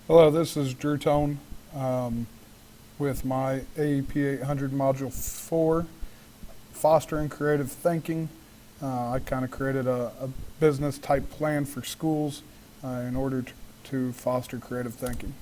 Hello, this is Drew Tone with my AEP 800 Module 4, Fostering Creative Thinking. I kind of created a business type plan for schools in order to foster creative thinking.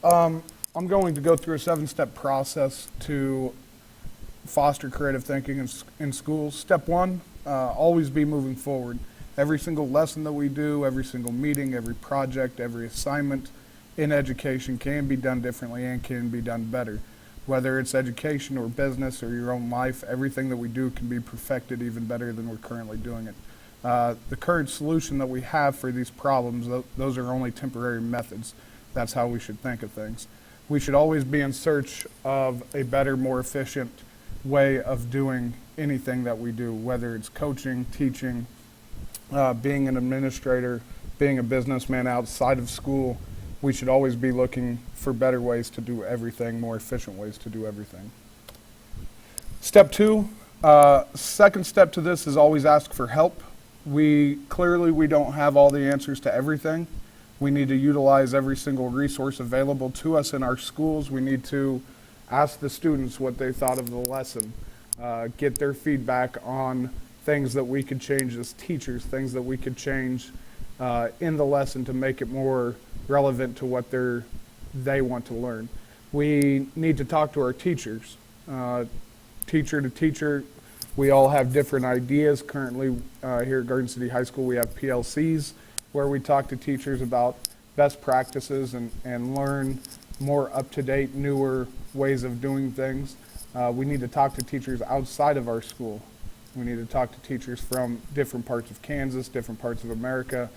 I'm going to go through a 7-step process to foster creative thinking in schools. Step 1, always be moving forward. Every single lesson that we do, every single meeting, every project, every assignment in education can be done differently and can be done better. Whether it's education or business or your own life, everything that we do can be perfected even better than we're currently doing it. The current solution that we have for these problems, those are only temporary methods. That's how we should think of things. We should always be in search of a better, more efficient way of doing anything that we do, whether it's coaching, teaching, being an administrator, being a businessman outside of school. We should always be looking for better ways to do everything, more efficient ways to do everything. Step 2, second step to this is always ask for help. We don't have all the answers to everything. We need to utilize every single resource available to us in our schools. We need to ask the students what they thought of the lesson, get their feedback on things that we could change as teachers, things that we could change in the lesson to make it more relevant to what they want to learn. We need to talk to our teachers. Teacher to teacher, we all have different ideas. Currently here at Garden City High School we have PLCs where we talk to teachers about best practices and learn more up-to-date, newer ways of doing things. We need to talk to teachers outside of our school. We need to talk to teachers from different parts of Kansas, different parts of America,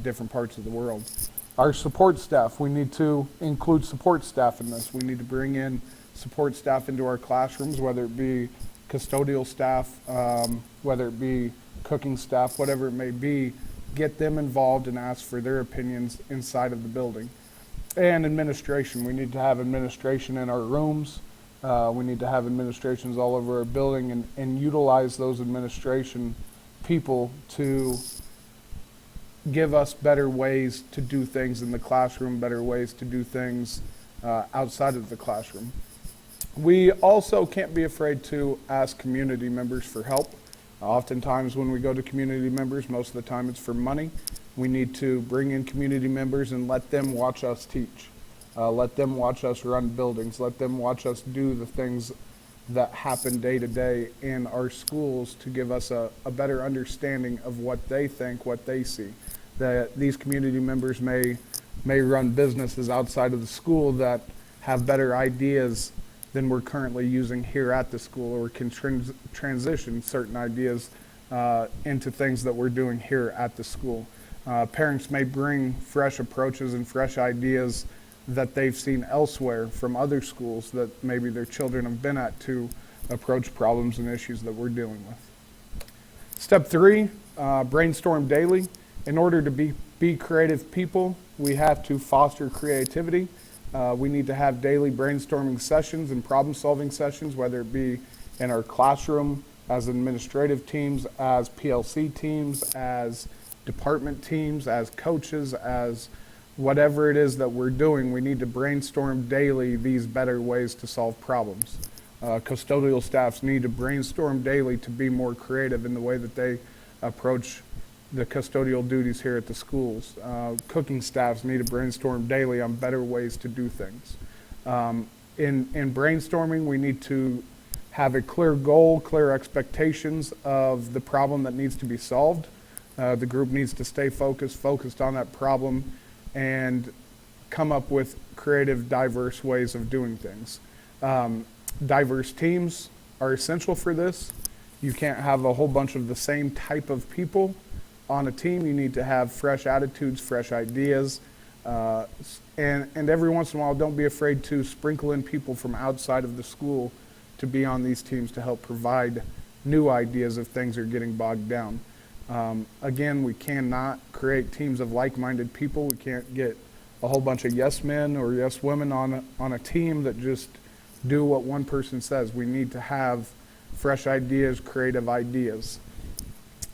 different parts of the world. Our support staff, we need to include support staff in this. We need to bring in support staff into our classrooms, whether it be custodial staff, whether it be cooking staff, whatever it may be, get them involved and ask for their opinions inside of the building. And administration, we need to have administration in our rooms. We need to have administrations all over our building and utilize those administration people to give us better ways to do things in the classroom, better ways to do things outside of the classroom. We also can't be afraid to ask community members for help. Oftentimes when we go to community members, most of the time it's for money. We need to bring in community members and let them watch us teach. Let them watch us run buildings. Let them watch us do the things that happen day to day in our schools to give us a better understanding of what they think, what they see. That these community members may run businesses outside of the school that have better ideas than we're currently using here at the school, or can transition certain ideas into things that we're doing here at the school. Parents may bring fresh approaches and fresh ideas that they've seen elsewhere from other schools that maybe their children have been at to approach problems and issues that we're dealing with. Step 3, brainstorm daily. In order to be creative people, we have to foster creativity. We need to have daily brainstorming sessions and problem-solving sessions, whether it be in our classroom, as administrative teams, as PLC teams, as department teams, as coaches, as whatever it is that we're doing. We need to brainstorm daily these better ways to solve problems. Custodial staffs need to brainstorm daily to be more creative in the way that they approach the custodial duties here at the schools. Cooking staffs need to brainstorm daily on better ways to do things. In brainstorming, we need to have a clear goal, clear expectations of the problem that needs to be solved. The group needs to stay focused on that problem, and come up with creative, diverse ways of doing things. Diverse teams are essential for this. You can't have a whole bunch of the same type of people on a team. You need to have fresh attitudes, fresh ideas, and every once in a while, don't be afraid to sprinkle in people from outside of the school to be on these teams to help provide new ideas if things are getting bogged down. Again, we cannot create teams of like-minded people. We can't get a whole bunch of yes men or yes women on a team that just do what one person says. We need to have fresh ideas, creative ideas.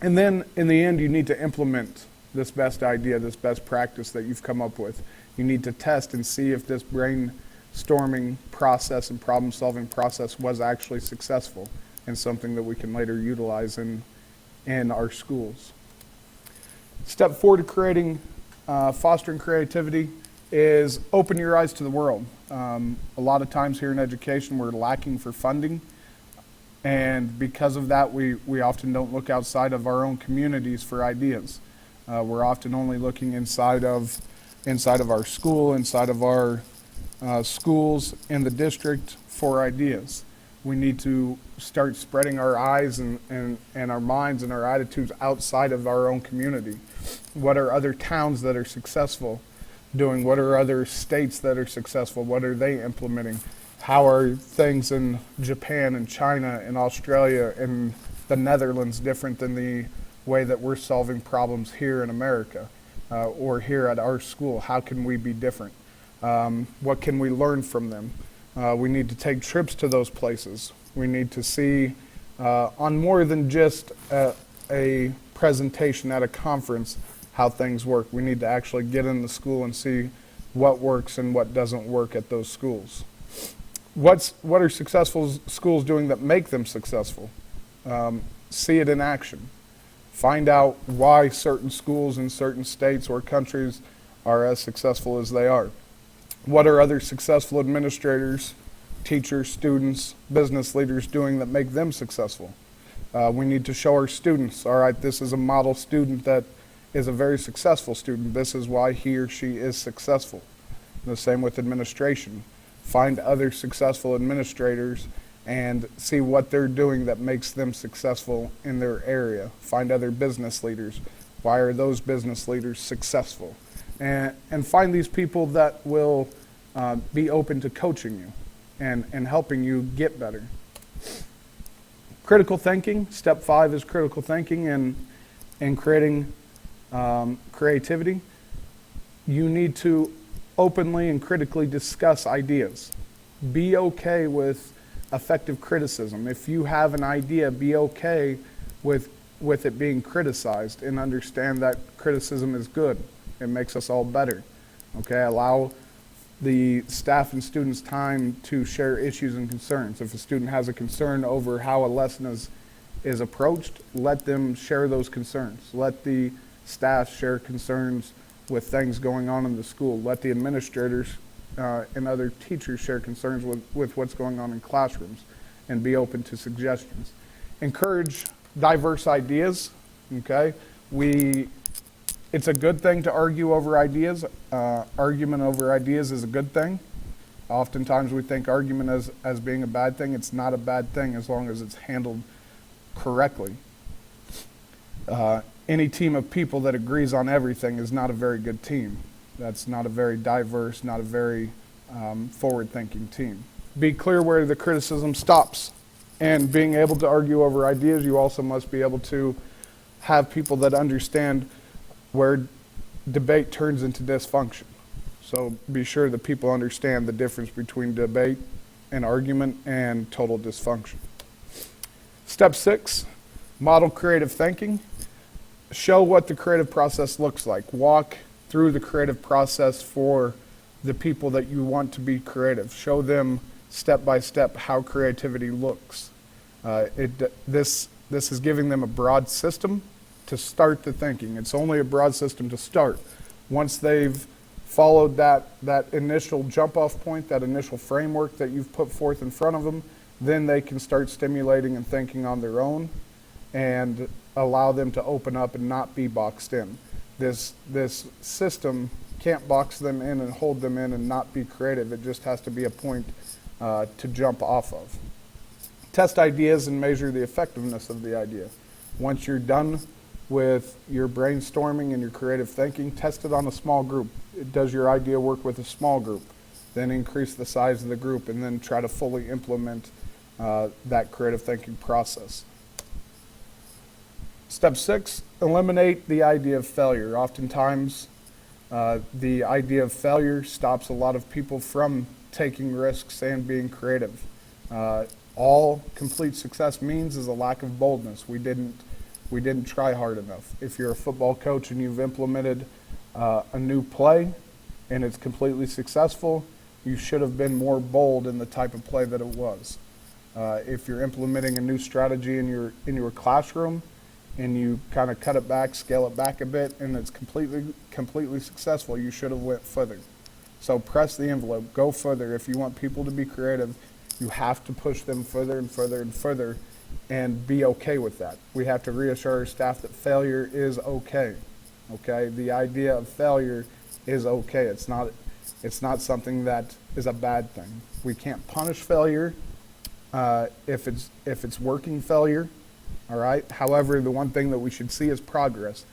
And then in the end, you need to implement this best idea, this best practice that you've come up with. You need to test and see if this brainstorming process and problem-solving process was actually successful and something that we can later utilize in our schools. Step 4 to fostering creativity is open your eyes to the world. A lot of times here in education we're lacking for funding, and because of that we often don't look outside of our own communities for ideas. We're often only looking inside of our school, inside of our schools in the district for ideas. We need to start spreading our eyes and our minds and our attitudes outside of our own community. What are other towns that are successful doing? What are other states that are successful? What are they implementing? How are things in Japan and China and Australia and the Netherlands different than the way that we're solving problems here in America or here at our school? How can we be different? What can we learn from them? We need to take trips to those places. We need to see on more than just a presentation at a conference how things work. We need to actually get in the school and see what works and what doesn't work at those schools. What are successful schools doing that make them successful? See it in action. Find out why certain schools in certain states or countries are as successful as they are. What are other successful administrators, teachers, students, business leaders doing that make them successful? We need to show our students, all right, this is a model student that is a very successful student. This is why he or she is successful. The same with administration. Find other successful administrators and see what they're doing that makes them successful in their area. Find other business leaders. Why are those business leaders successful? And find these people that will be open to coaching you and helping you get better. Critical thinking, step 5 is critical thinking and creating creativity. You need to openly and critically discuss ideas. Be okay with effective criticism. If you have an idea, be okay with it being criticized and understand that criticism is good. It makes us all better. Okay, allow the staff and students time to share issues and concerns. If a student has a concern over how a lesson is approached, let them share those concerns. Let the staff share concerns with things going on in the school. Let the administrators and other teachers share concerns with what's going on in classrooms and be open to suggestions. Encourage diverse ideas, okay? It's a good thing to argue over ideas. Argument over ideas is a good thing. Oftentimes we think argument as being a bad thing. It's not a bad thing as long as it's handled correctly. Any team of people that agrees on everything is not a very good team. That's not a very diverse, not a very forward-thinking team. Be clear where the criticism stops. And being able to argue over ideas, you also must be able to have people that understand where debate turns into dysfunction. So be sure that people understand the difference between debate and argument and total dysfunction. Step 6, model creative thinking. Show what the creative process looks like. Walk through the creative process for the people that you want to be creative. Show them step by step how creativity looks. This is giving them a broad system to start the thinking. It's only a broad system to start. Once they've followed that initial jump-off point, that initial framework that you've put forth in front of them, then they can start stimulating and thinking on their own and allow them to open up and not be boxed in. This system can't box them in and hold them in and not be creative. It just has to be a point to jump off of. Test ideas and measure the effectiveness of the idea. Once you're done with your brainstorming and your creative thinking, test it on a small group. Does your idea work with a small group? Then increase the size of the group and then try to fully implement that creative thinking process. Step 6, eliminate the idea of failure. Oftentimes, the idea of failure stops a lot of people from taking risks and being creative. All complete success means is a lack of boldness. We didn't We didn't try hard enough. If you're a football coach and you've implemented a new play and it's completely successful, you should have been more bold in the type of play that it was. If you're implementing a new strategy in your classroom and you kind of cut it back, scale it back a bit, and it's completely successful, you should have went further. So press the envelope, go further. If you want people to be creative, you have to push them further and further and further, and be okay with that. We have to reassure our staff that failure is okay. Okay, the idea of failure is okay. It's not something that is a bad thing. We can't punish failure if it's working failure. All right. However, the one thing that we should see is progress.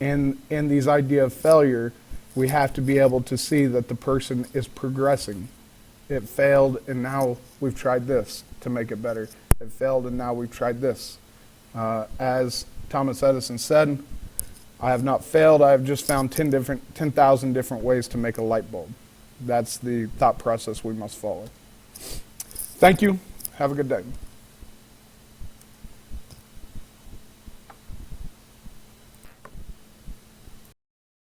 In these idea of failure, we have to be able to see that the person is progressing. It failed, and now we've tried this to make it better. It failed, and now we've tried this. As Thomas Edison said, I have not failed. I have just found 10,000 different ways to make a light bulb. That's the thought process we must follow. Thank you. Have a good day.